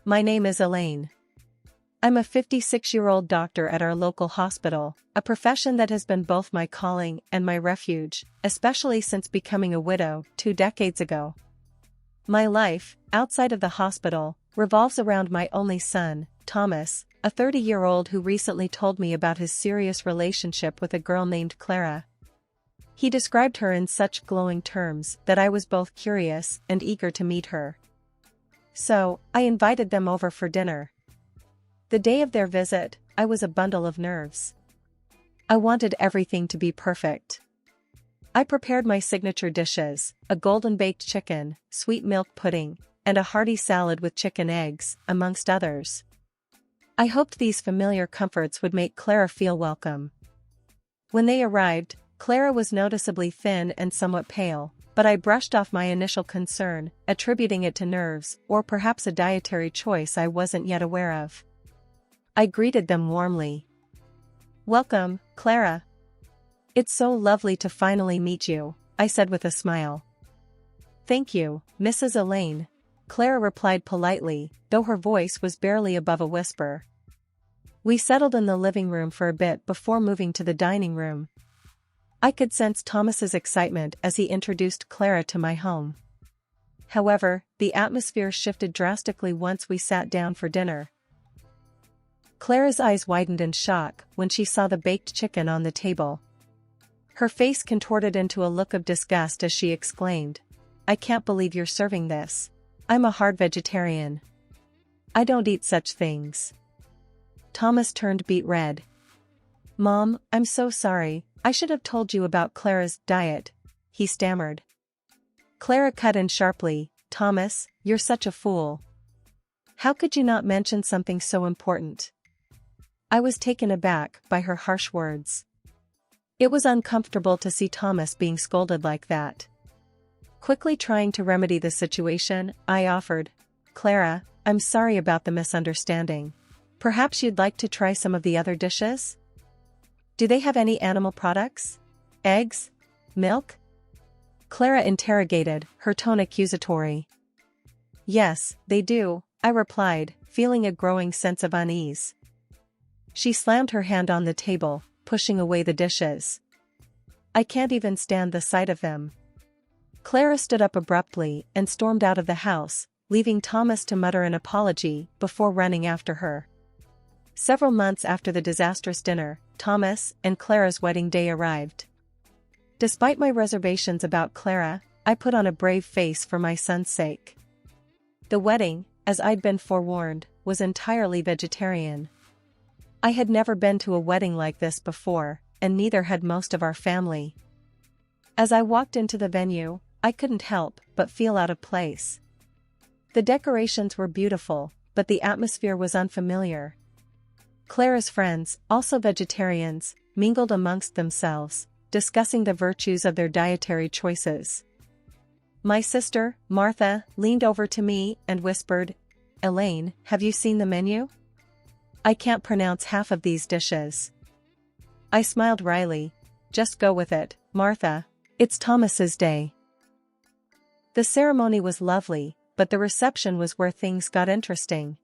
My name is Elaine. I'm a 56-year-old doctor at our local hospital, a profession that has been both my calling and my refuge, especially since becoming a widow 2 decades ago. My life, outside of the hospital, revolves around my only son, Thomas, a 30-year-old who recently told me about his serious relationship with a girl named Clara. He described her in such glowing terms that I was both curious and eager to meet her. So, I invited them over for dinner. The day of their visit, I was a bundle of nerves. I wanted everything to be perfect. I prepared my signature dishes, a golden-baked chicken, sweet milk pudding, and a hearty salad with chicken eggs, amongst others. I hoped these familiar comforts would make Clara feel welcome. When they arrived, Clara was noticeably thin and somewhat pale, but I brushed off my initial concern, attributing it to nerves or perhaps a dietary choice I wasn't yet aware of. I greeted them warmly. "Welcome, Clara. It's so lovely to finally meet you," I said with a smile. "Thank you, Mrs. Elaine," Clara replied politely, though her voice was barely above a whisper. We settled in the living room for a bit before moving to the dining room. I could sense Thomas's excitement as he introduced Clara to my home. However, the atmosphere shifted drastically once we sat down for dinner. Clara's eyes widened in shock when she saw the baked chicken on the table. Her face contorted into a look of disgust as she exclaimed, "I can't believe you're serving this. I'm a hard vegetarian. I don't eat such things." Thomas turned beet red. "Mom, I'm so sorry, I should have told you about Clara's diet," he stammered. Clara cut in sharply, "Thomas, you're such a fool. How could you not mention something so important?" I was taken aback by her harsh words. It was uncomfortable to see Thomas being scolded like that. Quickly trying to remedy the situation, I offered, "Clara, I'm sorry about the misunderstanding. Perhaps you'd like to try some of the other dishes? Do they have any animal products? Eggs? Milk?" Clara interrogated, her tone accusatory. "Yes, they do," I replied, feeling a growing sense of unease. She slammed her hand on the table, pushing away the dishes. "I can't even stand the sight of them." Clara stood up abruptly and stormed out of the house, leaving Thomas to mutter an apology before running after her. Several months after the disastrous dinner, Thomas and Clara's wedding day arrived. Despite my reservations about Clara, I put on a brave face for my son's sake. The wedding, as I'd been forewarned, was entirely vegetarian. I had never been to a wedding like this before, and neither had most of our family. As I walked into the venue, I couldn't help but feel out of place. The decorations were beautiful, but the atmosphere was unfamiliar. Clara's friends, also vegetarians, mingled amongst themselves, discussing the virtues of their dietary choices. My sister, Martha, leaned over to me and whispered, "Elaine, have you seen the menu? I can't pronounce half of these dishes." I smiled wryly. "Just go with it, Martha. It's Thomas's day." The ceremony was lovely, but the reception was where things got interesting.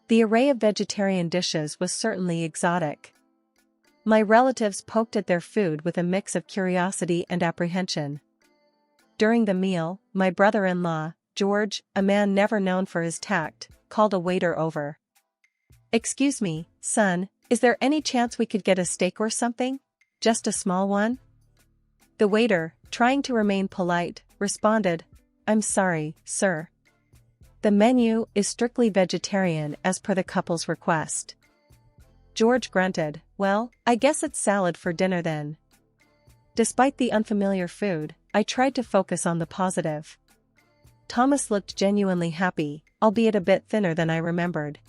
The array of vegetarian dishes was certainly exotic. My relatives poked at their food with a mix of curiosity and apprehension. During the meal, my brother-in-law, George, a man never known for his tact, called a waiter over. "Excuse me, son, is there any chance we could get a steak or something? Just a small one?" The waiter, trying to remain polite, responded, "I'm sorry, sir. The menu is strictly vegetarian as per the couple's request." George grunted, "Well, I guess it's salad for dinner then." Despite the unfamiliar food, I tried to focus on the positive. Thomas looked genuinely happy, albeit a bit thinner than I remembered.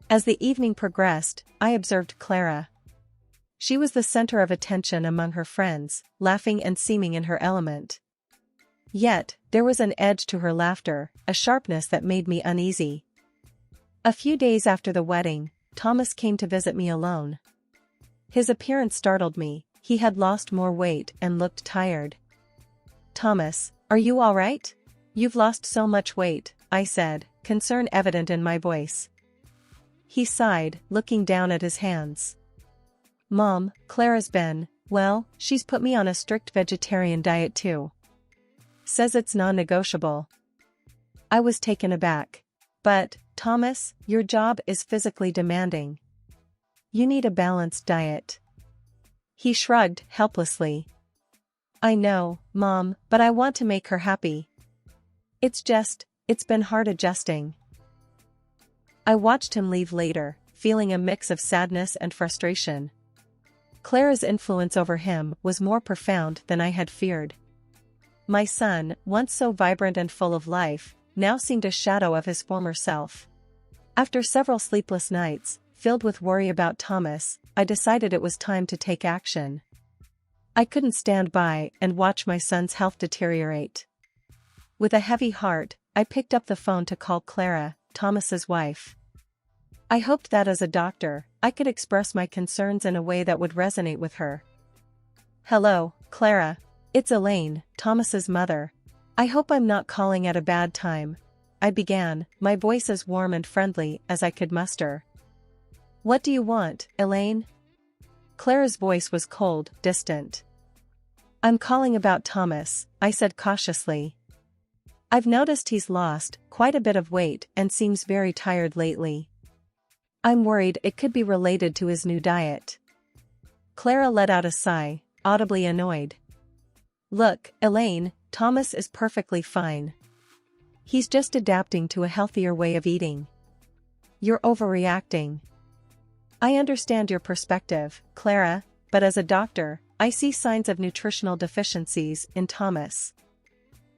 As the evening progressed, I observed Clara. She was the center of attention among her friends, laughing and seeming in her element. Yet, there was an edge to her laughter, a sharpness that made me uneasy. A few days after the wedding, Thomas came to visit me alone. His appearance startled me. He had lost more weight and looked tired. "Thomas, are you all right? You've lost so much weight," I said, concern evident in my voice. He sighed, looking down at his hands. Mom, Clara's been, well, she's put me on a strict vegetarian diet too. Says it's non-negotiable. I was taken aback. But, Thomas, your job is physically demanding. You need a balanced diet. He shrugged helplessly. I know, Mom, but I want to make her happy. It's been hard adjusting. I watched him leave later, feeling a mix of sadness and frustration. Clara's influence over him was more profound than I had feared. My son, once so vibrant and full of life, now seemed a shadow of his former self. After several sleepless nights, filled with worry about Thomas, I decided it was time to take action. I couldn't stand by and watch my son's health deteriorate. With a heavy heart, I picked up the phone to call Clara, Thomas's wife. I hoped that as a doctor, I could express my concerns in a way that would resonate with her. Hello, Clara. It's Elaine, Thomas's mother. I hope I'm not calling at a bad time, I began, my voice as warm and friendly as I could muster. What do you want, Elaine? Clara's voice was cold, distant. I'm calling about Thomas, I said cautiously. I've noticed he's lost quite a bit of weight and seems very tired lately. I'm worried it could be related to his new diet. Clara let out a sigh, audibly annoyed. Look, Elaine, Thomas is perfectly fine. He's just adapting to a healthier way of eating. You're overreacting. I understand your perspective, Clara, but as a doctor, I see signs of nutritional deficiencies in Thomas.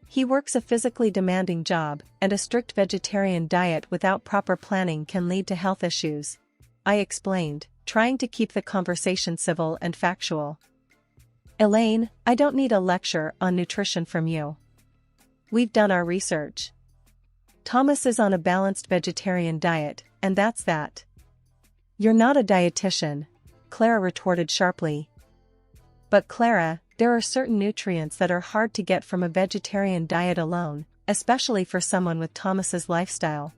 He works a physically demanding job, and a strict vegetarian diet without proper planning can lead to health issues, I explained, trying to keep the conversation civil and factual. Elaine, I don't need a lecture on nutrition from you. We've done our research. Thomas is on a balanced vegetarian diet, and that's that. You're not a dietitian, Clara retorted sharply. But Clara, there are certain nutrients that are hard to get from a vegetarian diet alone, especially for someone with Thomas's lifestyle.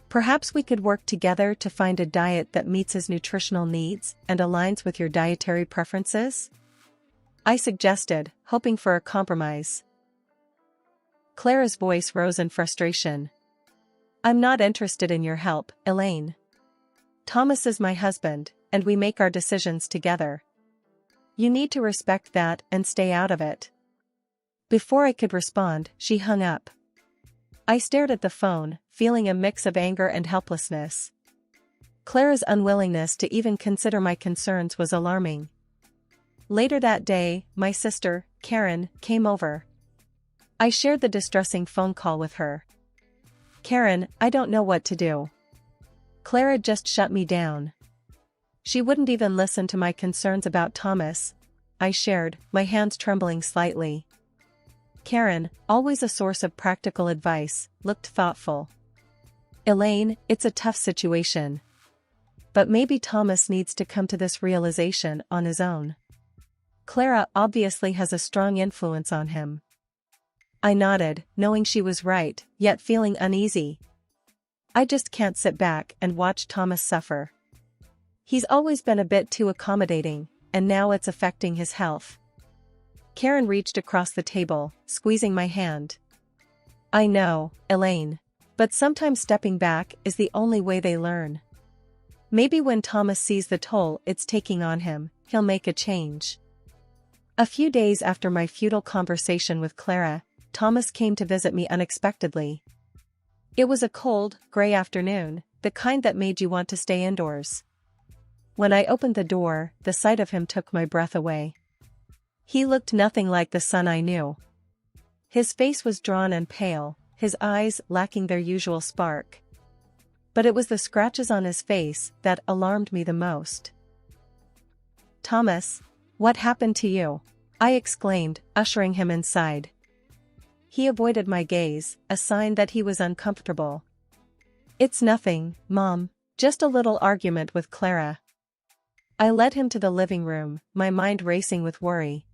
Perhaps we could work together to find a diet that meets his nutritional needs and aligns with your dietary preferences? I suggested, hoping for a compromise. Clara's voice rose in frustration. I'm not interested in your help, Elaine. Thomas is my husband, and we make our decisions together. You need to respect that and stay out of it. Before I could respond, she hung up. I stared at the phone, feeling a mix of anger and helplessness. Clara's unwillingness to even consider my concerns was alarming. Later that day, my sister, Karen, came over. I shared the distressing phone call with her. Karen, I don't know what to do. Clara just shut me down. She wouldn't even listen to my concerns about Thomas, I shared, my hands trembling slightly. Karen, always a source of practical advice, looked thoughtful. Elaine, it's a tough situation. But maybe Thomas needs to come to this realization on his own. Clara obviously has a strong influence on him. I nodded, knowing she was right, yet feeling uneasy. I just can't sit back and watch Thomas suffer. He's always been a bit too accommodating, and now it's affecting his health. Karen reached across the table, squeezing my hand. I know, Elaine. But sometimes stepping back is the only way they learn. Maybe when Thomas sees the toll it's taking on him, he'll make a change. A few days after my futile conversation with Clara, Thomas came to visit me unexpectedly. It was a cold, gray afternoon, the kind that made you want to stay indoors. When I opened the door, the sight of him took my breath away. He looked nothing like the son I knew. His face was drawn and pale, his eyes lacking their usual spark. But it was the scratches on his face that alarmed me the most. Thomas, what happened to you? I exclaimed, ushering him inside. He avoided my gaze, a sign that he was uncomfortable. It's nothing, Mom, just a little argument with Clara. I led him to the living room, my mind racing with worry.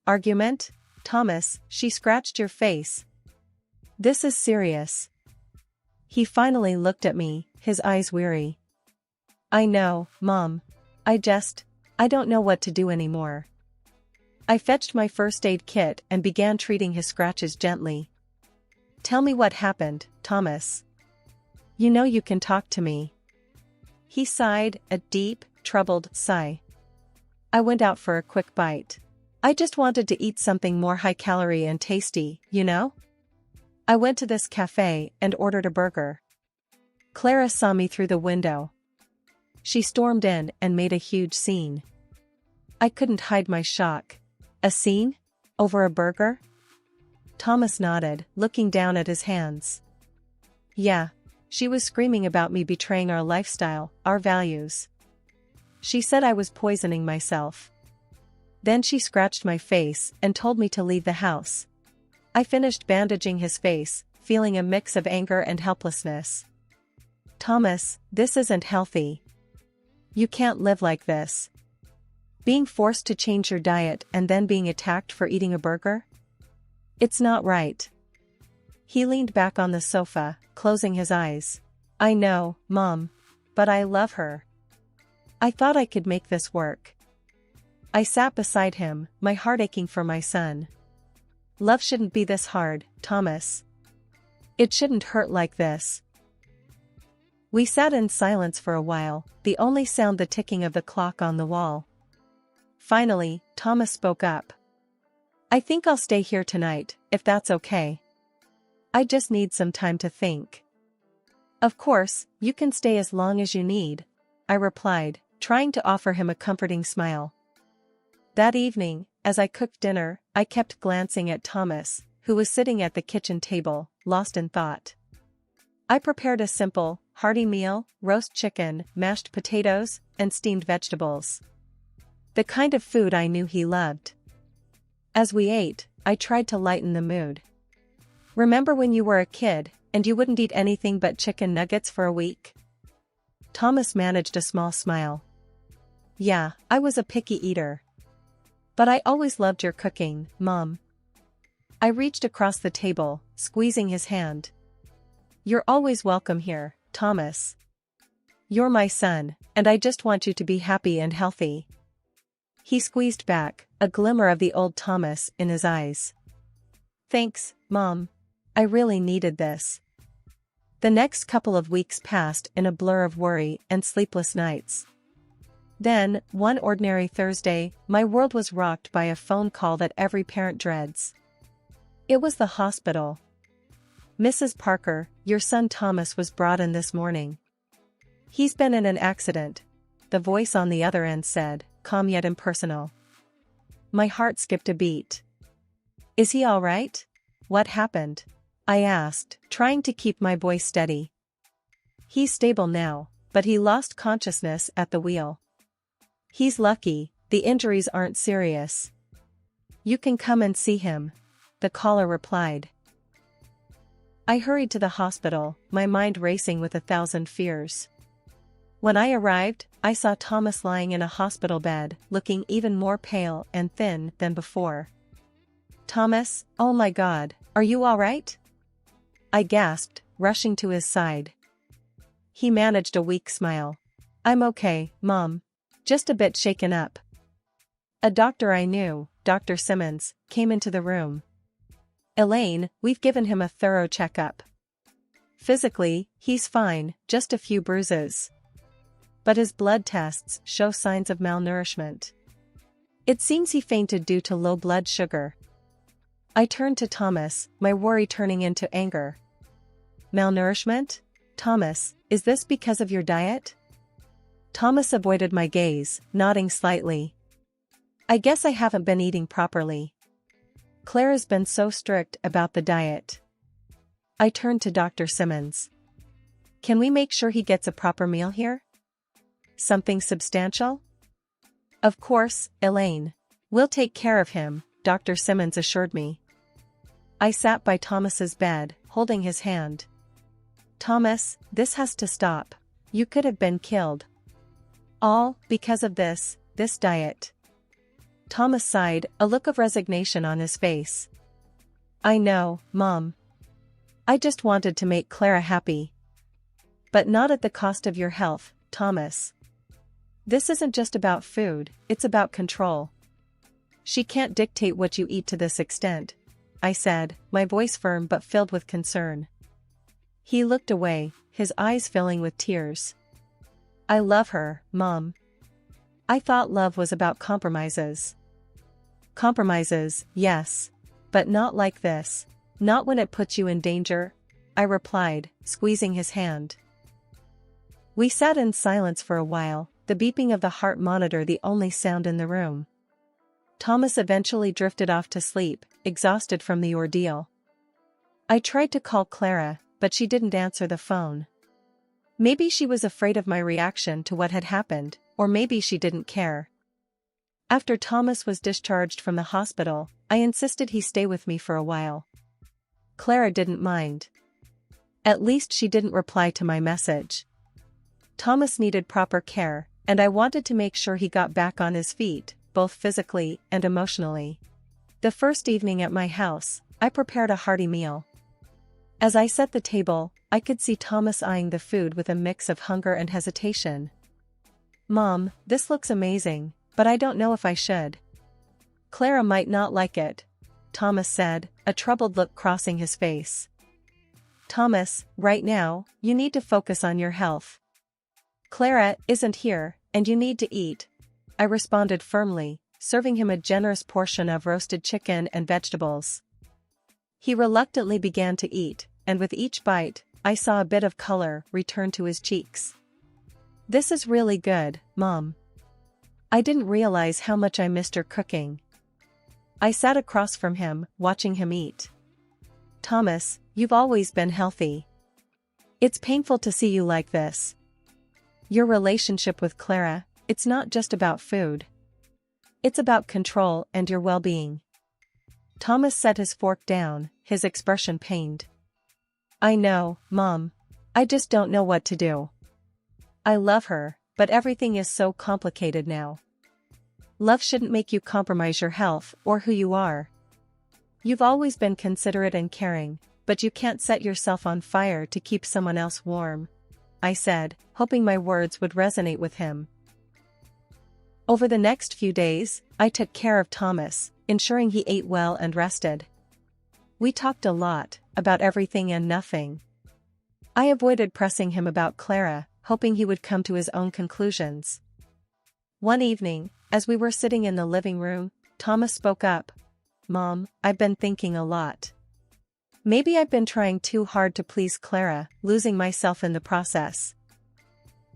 Argument? Thomas, she scratched your face. This is serious. He finally looked at me, his eyes weary. I know, Mom. I don't know what to do anymore. I fetched my first aid kit and began treating his scratches gently. Tell me what happened, Thomas. You know you can talk to me. He sighed, a deep, troubled sigh. I went out for a quick bite. I just wanted to eat something more high-calorie and tasty, you know? I went to this cafe and ordered a burger. Clara saw me through the window. She stormed in and made a huge scene. I couldn't hide my shock. A scene? Over a burger? Thomas nodded, looking down at his hands. Yeah, she was screaming about me betraying our lifestyle, our values. She said I was poisoning myself. Then she scratched my face and told me to leave the house. I finished bandaging his face, feeling a mix of anger and helplessness. Thomas, this isn't healthy. You can't live like this. Being forced to change your diet and then being attacked for eating a burger? It's not right. He leaned back on the sofa, closing his eyes. I know, Mom. But I love her. I thought I could make this work. I sat beside him, my heart aching for my son. Love shouldn't be this hard, Thomas. It shouldn't hurt like this. We sat in silence for a while, the only sound the ticking of the clock on the wall. Finally, Thomas spoke up. I think I'll stay here tonight, if that's okay. I just need some time to think. Of course, you can stay as long as you need, I replied, trying to offer him a comforting smile. That evening, as I cooked dinner, I kept glancing at Thomas, who was sitting at the kitchen table, lost in thought. I prepared a simple, hearty meal: roast chicken, mashed potatoes, and steamed vegetables. The kind of food I knew he loved. As we ate, I tried to lighten the mood. Remember when you were a kid, and you wouldn't eat anything but chicken nuggets for a week? Thomas managed a small smile. Yeah, I was a picky eater. But I always loved your cooking, Mom. I reached across the table, squeezing his hand. You're always welcome here, Thomas. You're my son, and I just want you to be happy and healthy. He squeezed back, a glimmer of the old Thomas in his eyes. Thanks, Mom. I really needed this. The next couple of weeks passed in a blur of worry and sleepless nights. Then, one ordinary Thursday, my world was rocked by a phone call that every parent dreads. It was the hospital. Mrs. Parker, your son Thomas was brought in this morning. He's been in an accident, the voice on the other end said, calm yet impersonal. My heart skipped a beat. Is he all right? What happened? I asked, trying to keep my voice steady. He's stable now, but he lost consciousness at the wheel. He's lucky, the injuries aren't serious. You can come and see him, the caller replied. I hurried to the hospital, my mind racing with 1,000 fears. When I arrived, I saw Thomas lying in a hospital bed, looking even more pale and thin than before. Thomas, oh my God, are you all right? I gasped, rushing to his side. He managed a weak smile. I'm okay, Mom. Just a bit shaken up. A doctor I knew, Dr. Simmons, came into the room. Elaine, we've given him a thorough checkup. Physically, he's fine, just a few bruises. But his blood tests show signs of malnourishment. It seems he fainted due to low blood sugar. I turned to Thomas, my worry turning into anger. Malnourishment? Thomas, is this because of your diet? Thomas avoided my gaze, nodding slightly. I guess I haven't been eating properly. Clara's been so strict about the diet. I turned to Dr. Simmons. Can we make sure he gets a proper meal here? Something substantial? Of course, Elaine. We'll take care of him, Dr. Simmons assured me. I sat by Thomas's bed, holding his hand. Thomas, this has to stop. You could have been killed. All because of this diet. Thomas sighed, a look of resignation on his face. I know, Mom. I just wanted to make Clara happy. But not at the cost of your health, Thomas. This isn't just about food, it's about control. She can't dictate what you eat to this extent, I said, my voice firm but filled with concern. He looked away, his eyes filling with tears. I love her, Mom. I thought love was about compromises. Compromises, yes. But not like this. Not when it puts you in danger, I replied, squeezing his hand. We sat in silence for a while, the beeping of the heart monitor the only sound in the room. Thomas eventually drifted off to sleep, exhausted from the ordeal. I tried to call Clara, but she didn't answer the phone. Maybe she was afraid of my reaction to what had happened, or maybe she didn't care. After Thomas was discharged from the hospital, I insisted he stay with me for a while. Clara didn't mind. At least she didn't reply to my message. Thomas needed proper care, and I wanted to make sure he got back on his feet, both physically and emotionally. The first evening at my house, I prepared a hearty meal. As I set the table, I could see Thomas eyeing the food with a mix of hunger and hesitation. Mom, this looks amazing, but I don't know if I should. Clara might not like it, Thomas said, a troubled look crossing his face. Thomas, right now, you need to focus on your health. Clara isn't here, and you need to eat, I responded firmly, serving him a generous portion of roasted chicken and vegetables. He reluctantly began to eat, and with each bite, I saw a bit of color return to his cheeks. This is really good, Mom. I didn't realize how much I missed her cooking. I sat across from him, watching him eat. Thomas, you've always been healthy. It's painful to see you like this. Your relationship with Clara, it's not just about food. It's about control and your well-being. Thomas set his fork down, his expression pained. I know, Mom. I just don't know what to do. I love her, but everything is so complicated now. Love shouldn't make you compromise your health or who you are. You've always been considerate and caring, but you can't set yourself on fire to keep someone else warm, I said, hoping my words would resonate with him. Over the next few days, I took care of Thomas, ensuring he ate well and rested. We talked a lot, about everything and nothing. I avoided pressing him about Clara, hoping he would come to his own conclusions. One evening, as we were sitting in the living room, Thomas spoke up. Mom, I've been thinking a lot. Maybe I've been trying too hard to please Clara, losing myself in the process.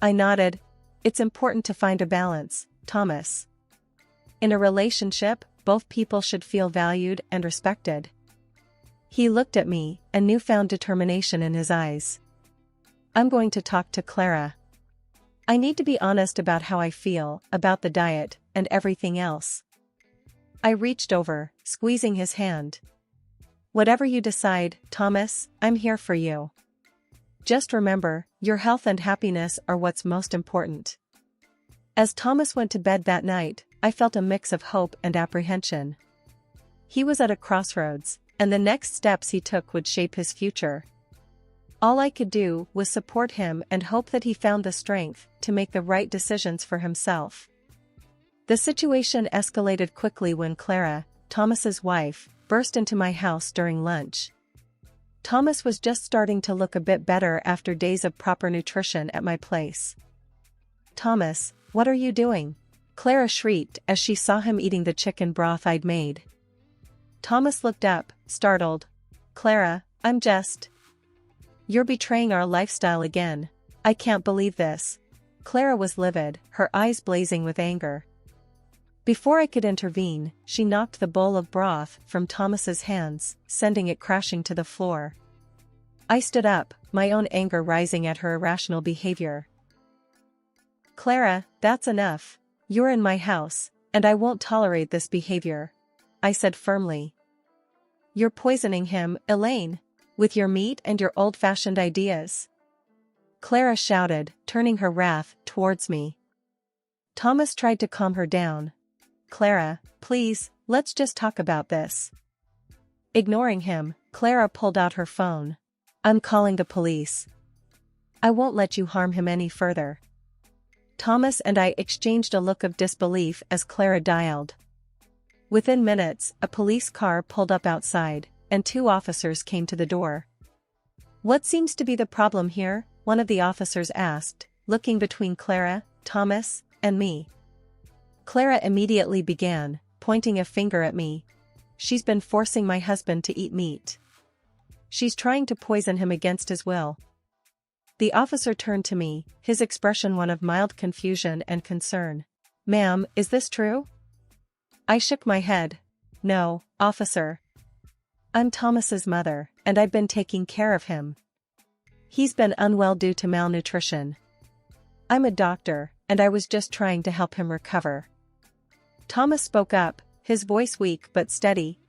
I nodded. It's important to find a balance, Thomas. In a relationship, both people should feel valued and respected. He looked at me, a newfound determination in his eyes. I'm going to talk to Clara. I need to be honest about how I feel, about the diet, and everything else. I reached over, squeezing his hand. Whatever you decide, Thomas, I'm here for you. Just remember, your health and happiness are what's most important. As Thomas went to bed that night, I felt a mix of hope and apprehension. He was at a crossroads, and the next steps he took would shape his future. All I could do was support him and hope that he found the strength to make the right decisions for himself. The situation escalated quickly when Clara, Thomas's wife, burst into my house during lunch. Thomas was just starting to look a bit better after days of proper nutrition at my place. Thomas, what are you doing? Clara shrieked as she saw him eating the chicken broth I'd made. Thomas looked up, startled. Clara, I'm just... You're betraying our lifestyle again. I can't believe this. Clara was livid, her eyes blazing with anger. Before I could intervene, she knocked the bowl of broth from Thomas's hands, sending it crashing to the floor. I stood up, my own anger rising at her irrational behavior. Clara, that's enough. You're in my house, and I won't tolerate this behavior, I said firmly. You're poisoning him, Elaine, with your meat and your old-fashioned ideas. Clara shouted, turning her wrath towards me. Thomas tried to calm her down. Clara, please, let's just talk about this. Ignoring him, Clara pulled out her phone. I'm calling the police. I won't let you harm him any further. Thomas and I exchanged a look of disbelief as Clara dialed. Within minutes, a police car pulled up outside, and 2 officers came to the door. "What seems to be the problem here?" one of the officers asked, looking between Clara, Thomas, and me. Clara immediately began, pointing a finger at me. "She's been forcing my husband to eat meat. She's trying to poison him against his will." The officer turned to me, his expression one of mild confusion and concern. "Ma'am, is this true?" I shook my head. "No, officer. I'm Thomas's mother, and I've been taking care of him. He's been unwell due to malnutrition. I'm a doctor, and I was just trying to help him recover." Thomas spoke up, his voice weak but steady.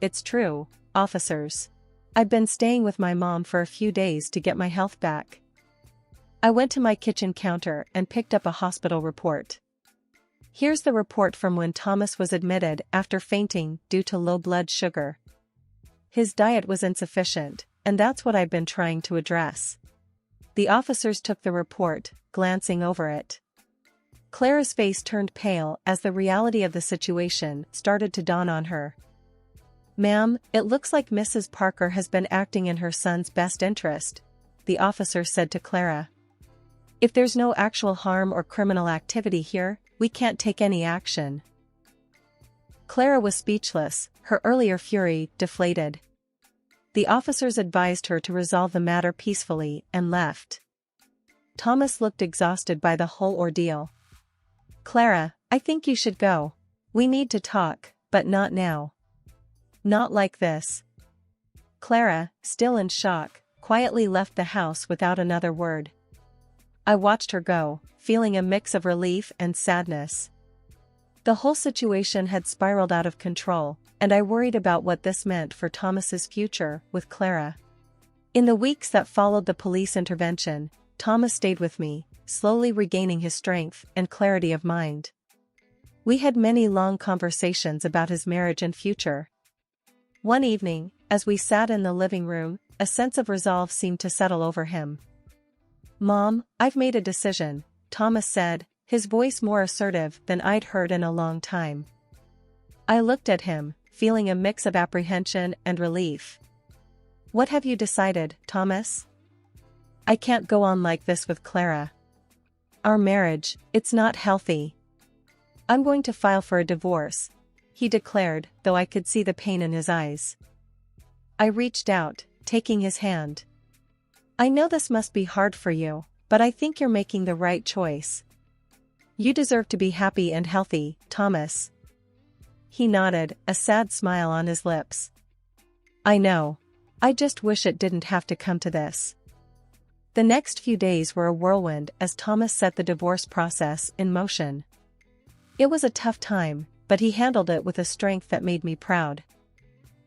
"It's true, officers. I've been staying with my mom for a few days to get my health back." I went to my kitchen counter and picked up a hospital report. Here's the report from when Thomas was admitted after fainting due to low blood sugar. His diet was insufficient, and that's what I've been trying to address. The officers took the report, glancing over it. Clara's face turned pale as the reality of the situation started to dawn on her. "Ma'am, it looks like Mrs. Parker has been acting in her son's best interest," the officer said to Clara. "If there's no actual harm or criminal activity here, we can't take any action." Clara was speechless, her earlier fury deflated. The officers advised her to resolve the matter peacefully and left. Thomas looked exhausted by the whole ordeal. "Clara, I think you should go. We need to talk, but not now. Not like this." Clara, still in shock, quietly left the house without another word. I watched her go, feeling a mix of relief and sadness. The whole situation had spiraled out of control, and I worried about what this meant for Thomas's future with Clara. In the weeks that followed the police intervention, Thomas stayed with me, slowly regaining his strength and clarity of mind. We had many long conversations about his marriage and future. One evening, as we sat in the living room, a sense of resolve seemed to settle over him. "Mom, I've made a decision," Thomas said, his voice more assertive than I'd heard in a long time. I looked at him, feeling a mix of apprehension and relief. "What have you decided, Thomas?" "I can't go on like this with Clara. Our marriage, it's not healthy. I'm going to file for a divorce," he declared, though I could see the pain in his eyes. I reached out, taking his hand. "I know this must be hard for you, but I think you're making the right choice. You deserve to be happy and healthy, Thomas." He nodded, a sad smile on his lips. "I know. I just wish it didn't have to come to this." The next few days were a whirlwind as Thomas set the divorce process in motion. It was a tough time, but he handled it with a strength that made me proud.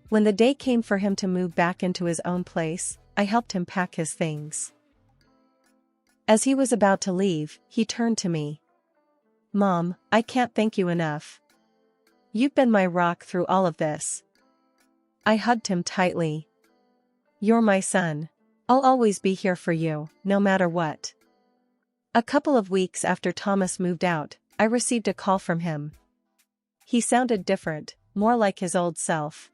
When the day came for him to move back into his own place, I helped him pack his things. As he was about to leave, he turned to me. "Mom, I can't thank you enough. You've been my rock through all of this." I hugged him tightly. "You're my son. I'll always be here for you, no matter what." A couple of weeks after Thomas moved out, I received a call from him. He sounded different, more like his old self.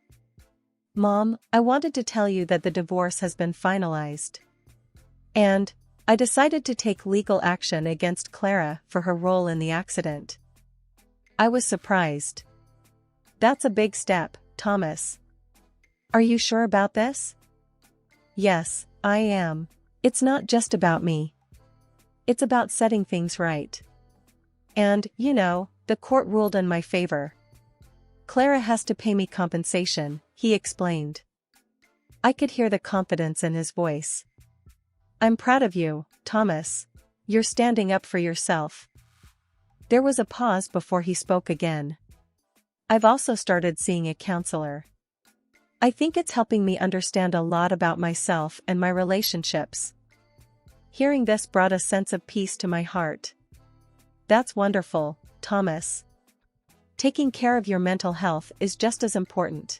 "Mom, I wanted to tell you that the divorce has been finalized. And I decided to take legal action against Clara for her role in the accident." I was surprised. "That's a big step, Thomas. Are you sure about this?" "Yes, I am. It's not just about me. It's about setting things right. And, you know, the court ruled in my favor. Clara has to pay me compensation," he explained. I could hear the confidence in his voice. "I'm proud of you, Thomas. You're standing up for yourself." There was a pause before he spoke again. "I've also started seeing a counselor. I think it's helping me understand a lot about myself and my relationships." Hearing this brought a sense of peace to my heart. "That's wonderful, Thomas. Taking care of your mental health is just as important."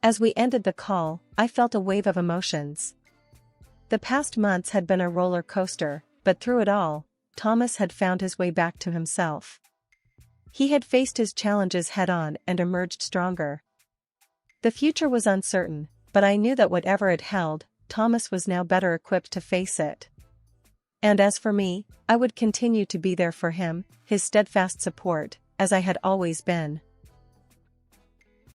As we ended the call, I felt a wave of emotions. The past months had been a roller coaster, but through it all, Thomas had found his way back to himself. He had faced his challenges head-on and emerged stronger. The future was uncertain, but I knew that whatever it held, Thomas was now better equipped to face it. And as for me, I would continue to be there for him, his steadfast support, as I had always been.